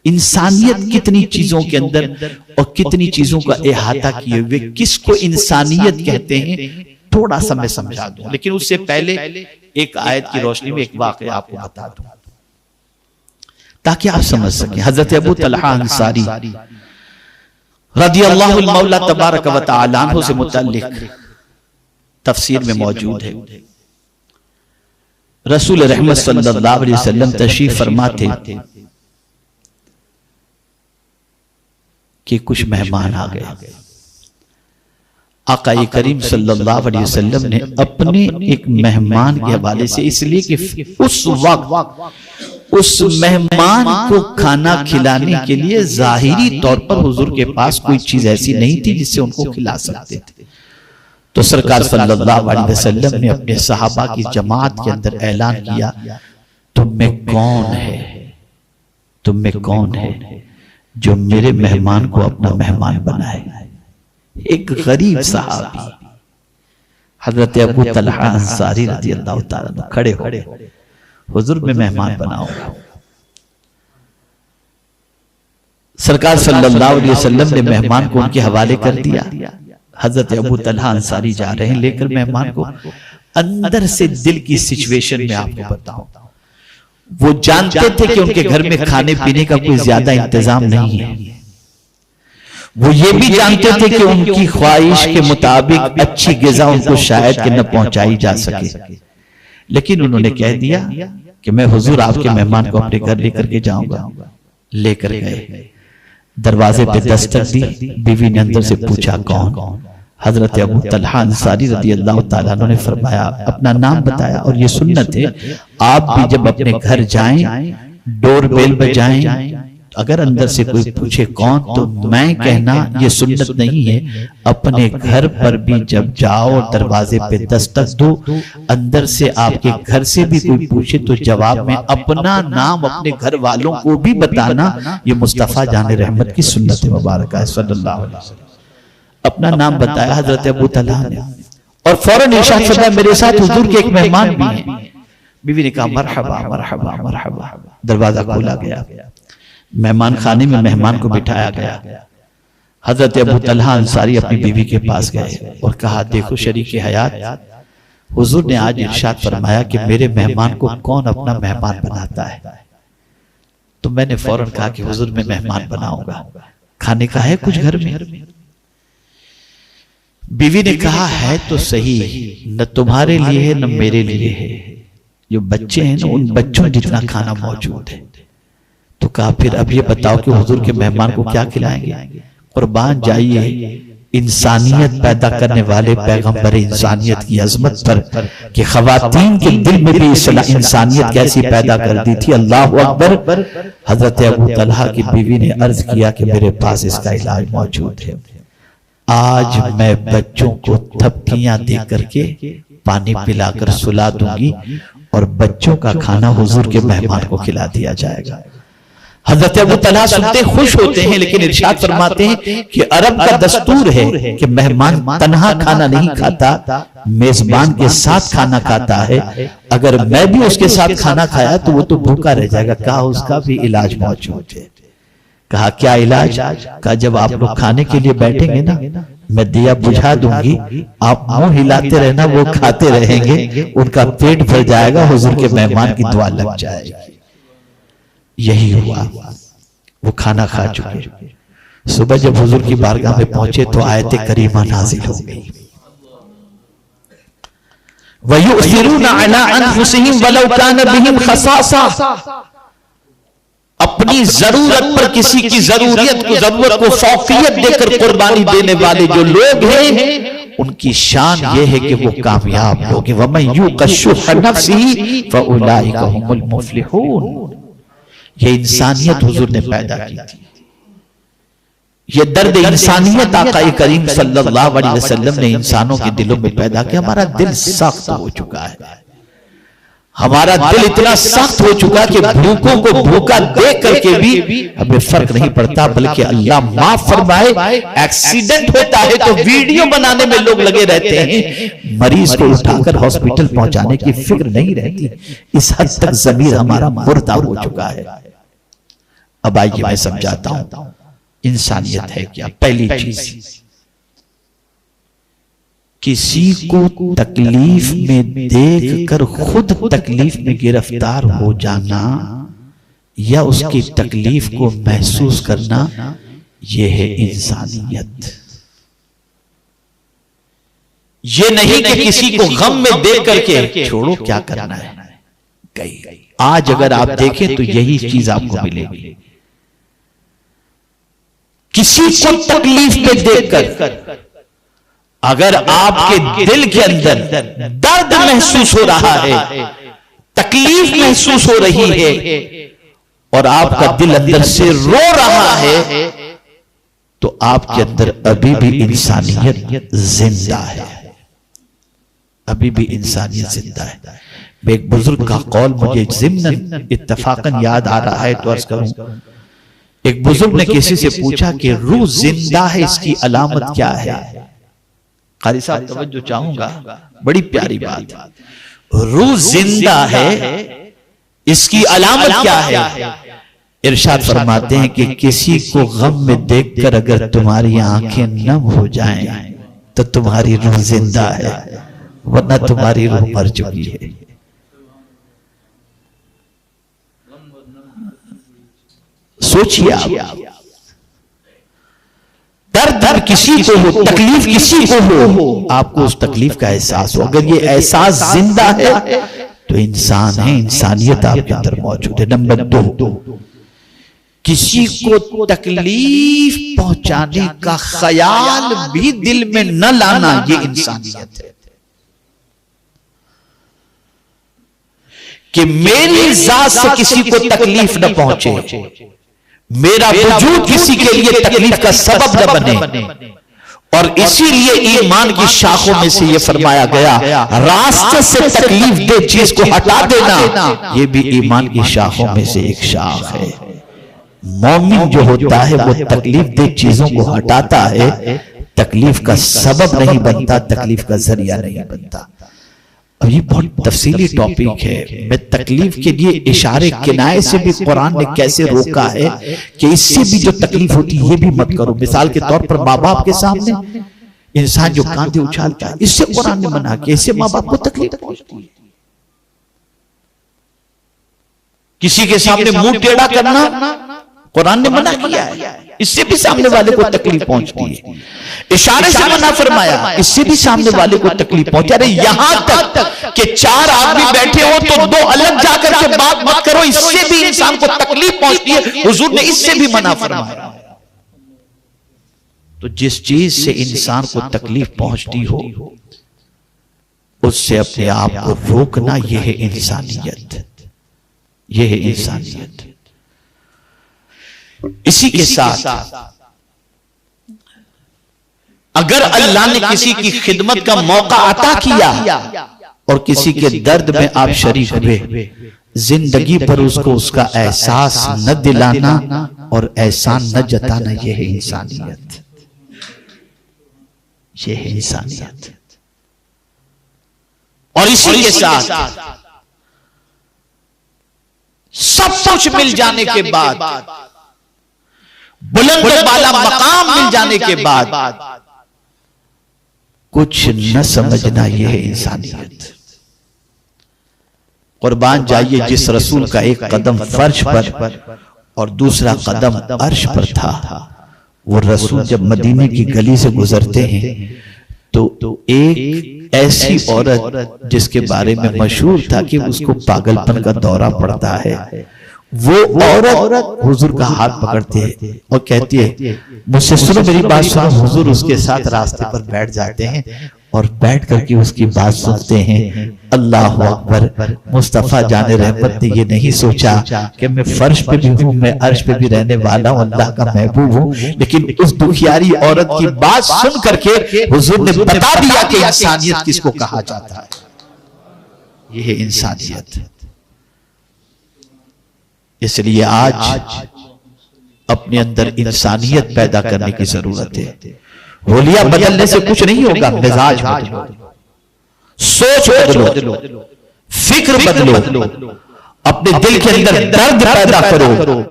इंसानियत कितनी चीजों के अंदर और कितनी चीजों का अहाता किए हुए, किसको इंसानियत कहते हैं, थोड़ा सा मैं समझा दूं। लेकिन उससे पहले एक आयत की रोशनी में एक वाकया आपको बता दूं ताकि आप समझ सकें। हजरत अबू तलहा अंसारी रदियल्लाहु मौला तबारक व तआला अन्हु से मुतल्लिक तफसीर में मौजूद है। रसूल रहमत सल्लल्लाहु अलैहि वसल्लम तशरीफ फरमाते कि कुछ मेहमान आ गए। आका करीम सल्लल्लाहु अलैहि वसल्लम ने अपने एक मेहमान के हवाले से, इसलिए कि उस वक्त उस मेहमान को खाना खिलाने के लिए जाहिरी तौर पर हुजूर के पास कोई चीज ऐसी नहीं थी जिससे उनको खिला सकते थे। तो सरकार सल्लल्लाहु अलैहि वसल्लम ने अपने सहाबा की जमात के अंदर ऐलान किया, तुम में कौन है, तुम में कौन है जो मेरे मेहमान को अपना मेहमान बनाए। एक गरीब सहाबी हजरत अबू तलहा अंसारी रज़ियल्लाहु ताला खड़े हो, हुजूर में मेहमान बनाऊंगा। सरकार सल्लल्लाहु अलैहि वसल्लम ने मेहमान को उनके हवाले कर दिया। हजरत अबू तलहा अंसारी जा रहे हैं लेकर मेहमान को। अंदर से दिल की सिचुएशन में आपको बताऊं, वो जानते थे कि उनके घर में खाने पीने का कोई ज्यादा इंतजाम नहीं है। वो ये भी जानते थे कि उनकी ख्वाहिश के मुताबिक अच्छी ग़िज़ा उनको शायद कि न पहुंचाई जा सके, लेकिन उन्होंने कह दिया कि मैं हुजूर आपके मेहमान को अपने घर लेकर के जाऊंगा। लेकर गए, दरवाजे पे दस्तक दी, बीवी ने अंदर से पूछा कौन। हजरत अबू तलहा अंसारी रज़ियल्लाहु ताला अन्हु ने फरमाया, अपना नाम बताया। और ये सुन्नत है, आप भी जब अपने घर जाएं, डोर बेल बजाएं, अगर अंदर से कोई पूछे कौन, तो मैं कहना ये सुन्नत नहीं है। अपने घर पर भी जब जाओ दरवाजे पे दस्तक दो, अंदर से आपके घर से भी कोई पूछे तो जवाब में अपना नाम अपने घर वालों को भी बताना। ये मुस्तफा जाने रहमत की सुन्नत मुबारक है सल्लल्लाहु अलैहि वसल्लम। अपना नाम बताया हजरत अबू तलहा ने और फौरन इरशाद फरमाया, मेरे साथ हुजूर के एक मेहमान भी हैं। बीवी ने कहा मरहबा मरहबा मरहबा। दरवाजा खोला गया, मेहमान खाने में मेहमान को बिठाया गया। हजरत अबू तलहा अंसारी अपनी बीवी के पास गए और कहा, देखो शरीक हयात, हुजूर ने आज इरशाद फरमाया कि मेरे मेहमान को कौन अपना मेहमान बनाता है। तो मैंने फौरन कहा कि हुजूर मैं मेहमान बनाऊंगा, खाने का है कुछ घर में। बीवी ने कहा, है तो सही, न तुम्हारे लिए है न मेरे लिए है, जो बच्चे हैं ना उन बच्चों जितना खाना मौजूद है। तो कहा फिर अब ये बताओ कि हुजूर के मेहमान को क्या खिलाएंगे। कुर्बान जाइए इंसानियत पैदा करने वाले पैगंबर इंसानियत की अजमत पर कि खवातीन के दिल में भी इंसानियत कैसी पैदा कर दी थी। अल्लाहु अकबर। हजरत अबू तलहा की बीवी ने अर्ज किया कि मेरे पास इसका इलाज मौजूद है। आज मैं बच्चों को थपकियां दे करके पानी पिलाकर सुला दूंगी और बच्चों का खाना हुजूर के मेहमान को खिला दिया जाएगा। हजरत अबू तलहा सुनते खुश होते हैं, लेकिन इरशाद फरमाते हैं कि अरब का दस्तूर है कि मेहमान तन्हा खाना नहीं खाता, मेजबान के साथ खाना खाता है। अगर मैं भी उसके साथ खाना खाया तो वो तो भूखा रह जाएगा। कहा उसका भी इलाज मौजूद है। कहा क्या इलाज? कहा जब आप लोग खाने के लिए बैठेंगे ना, मैं दिया बुझा दूंगी, आप मुंह हिलाते रहना, वो खाते रहेंगे, उनका पेट भर जाएगा, हुजूर के मेहमान की दुआ लग जाएगी। यही हुआ, वो खाना खा चुके। सुबह जब हुजूर की बारगाह में पहुंचे तो आयत करीमा नाजिल हो गई, वयुसिरूना अला अनफुसिहिम वलौ कान बिहिम खसासा। अपनी जरूरत पर किसी की जरूरत को फौकियत देकर कुर्बानी देने वाले जो लोग हैं उनकी शान ये है कि वो कामयाब लोग हैं। वमन युक़शुह नफ्सिही फउलाइका हुमुल मुफ्लिहून। ये इंसानियत हुजूर ने पैदा की थी, ये दर्द इंसानियत आका करीम सल्लल्लाहु अलैहि वसल्लम ने इंसानों के दिलों में पैदा किया। हमारा दिल सख्त हो चुका है, हमारा दिल इतना सख्त हो चुका कि भूखों को भूखा देख करके भी हमें फर्क नहीं पड़ता, बल्कि अल्लाह माफ फरमाए एक्सीडेंट होता है तो वीडियो बनाने में लोग लगे रहते हैं, मरीज को उठाकर हॉस्पिटल पहुंचाने की फिक्र नहीं रहती। इस हद तक ज़मीर हमारा मुर्दा हो चुका है। अब आइए मैं समझाता हूं इंसानियत है क्या। पहली चीज, किसी को तकलीफ में देखकर खुद तकलीफ में गिरफ्तार हो जाना या उसकी तकलीफ को महसूस करना, यह है इंसानियत। ये नहीं कि किसी को गम में देख करके छोड़ो क्या करना है गई। आज अगर आप देखें तो यही चीज आपको मिलेगी। किसी को तकलीफ में देखकर अगर आपके दिल के अंदर दर्द महसूस हो रहा है, तकलीफ महसूस हो रही है और आपका दिल अंदर से रो रहा है, तो आपके अंदर अभी भी इंसानियत जिंदा है, अभी भी इंसानियत जिंदा है। एक बुजुर्ग का कौल मुझे ज़िम्नन इत्तफाकन याद आ रहा है, तो अर्ज करूं, एक बुजुर्ग ने किसी से पूछा कि रूह जिंदा है, इसकी अलामत क्या है? कारी साहब तवज्जो चाहूंगा, बड़ी प्यारी बात। रूह जिंदा है, इसकी अलामत क्या है? इरशाद फरमाते हैं कि किसी को गम में देखकर अगर तुम्हारी आंखें नम हो जाएं तो तुम्हारी रूह जिंदा है, वरना तुम्हारी रूह मर चुकी है। सोचिए आप, दर्द किसी को हो, तकलीफ किसी को हो, आपको उस तकलीफ का एहसास हो। अगर ये एहसास जिंदा है तो इंसान है, इंसानियत आपके अंदर मौजूद है। नंबर 2, किसी को तकलीफ पहुंचाने का ख्याल भी दिल में न लाना, ये इंसानियत है। कि मेरी जात से किसी को तकलीफ न पहुंचे, मेरा वजूद किसी के लिए तकलीफ का सबब न बने, और इसीलिए ईमान की शाखों में से यह फरमाया गया, रास्ते से तकलीफ दे चीज को हटा देना, यह भी ईमान की शाखों में से एक शाख है। मोमिन जो होता है वो तकलीफ दे चीजों को हटाता है, तकलीफ का सबब नहीं बनता, तकलीफ का जरिया नहीं बनता। अब ये बहुत तफसीली टॉपिक है। मैं तकलीफ के लिए इशारे किनाए से भी कुरान ने कैसे रोका है कि इससे भी जो तकलीफ होती है ये भी मत करो। मिसाल के तौर पर माँ बाप के सामने इंसान जो कांधे उछालता है, इससे कुरान ने मना किया, इससे माँ बाप को तकलीफ पहुंचती है। किसी के सामने मुंह टेढ़ा करना कुरान ने मना किया है, इससे भी सामने वाले को तकलीफ पहुंचती है। इशारे से मना फरमाया, इससे भी सामने वाले को तकलीफ पहुंचे। अरे यहां तक कि 4 आदमी बैठे हो तो 2 अलग जाकर के बात मत करो, इससे भी इंसान को तकलीफ पहुंचती है। हुजूर ने इससे भी मना फरमाया। तो जिस चीज से इंसान को तकलीफ पहुंचती हो उससे अपने आप को रोकना, यह है इंसानियत, यह है इंसानियत। इसी के साथ अगर अल्लाह ने किसी की खिदमत का मौका अता किया और किसी के दर्द में आप शरीक हुए, जिंदगी पर उसको उसका एहसास न दिलाना और एहसान न जताना, यह है इंसानियत, यह है इंसानियत। और इसी के साथ सब कुछ मिल जाने के बाद, बुलंद बाला मकाम मिल जाने के बाद कुछ न समझना, यह है इंसानियत। कुर्बान जाइए, जिस रसूल का एक कदम फर्श पर और दूसरा कदम अर्श पर था, वो रसूल जब मदीने की गली से गुजरते हैं तो एक ऐसी औरत जिसके बारे में मशहूर था कि उसको पागलपन का दौरा पड़ता है, वो औरत हुजूर का हाथ पकड़ती है और कहती है, मुझसे सुनो, मेरी बात सुनो। हुजूर उसके साथ रास्ते पर बैठ जाते हैं और बैठ करके उसकी बात सुनते हैं। अल्लाह अकबर। मुस्तफा जाने रहमत ने ये नहीं सोचा कि मैं फर्श पे भी हूँ, मैं अर्श पे भी रहने वाला हूँ, अल्लाह का महबूब हूँ, लेकिन उस दुखियारी औरत की बात सुन करके हुजूर ने बता दिया कि इंसानियत किसको कहा जाता है। यह है इंसानियत। इसलिए आज अपने अंदर इंसानियत पैदा करने की जरूरत है। होलिया बदलने से कुछ नहीं होगा, मिजाज बदलो, सोच बदलो, फिक्र बदलो, अपने दिल के अंदर दर्द पैदा करो।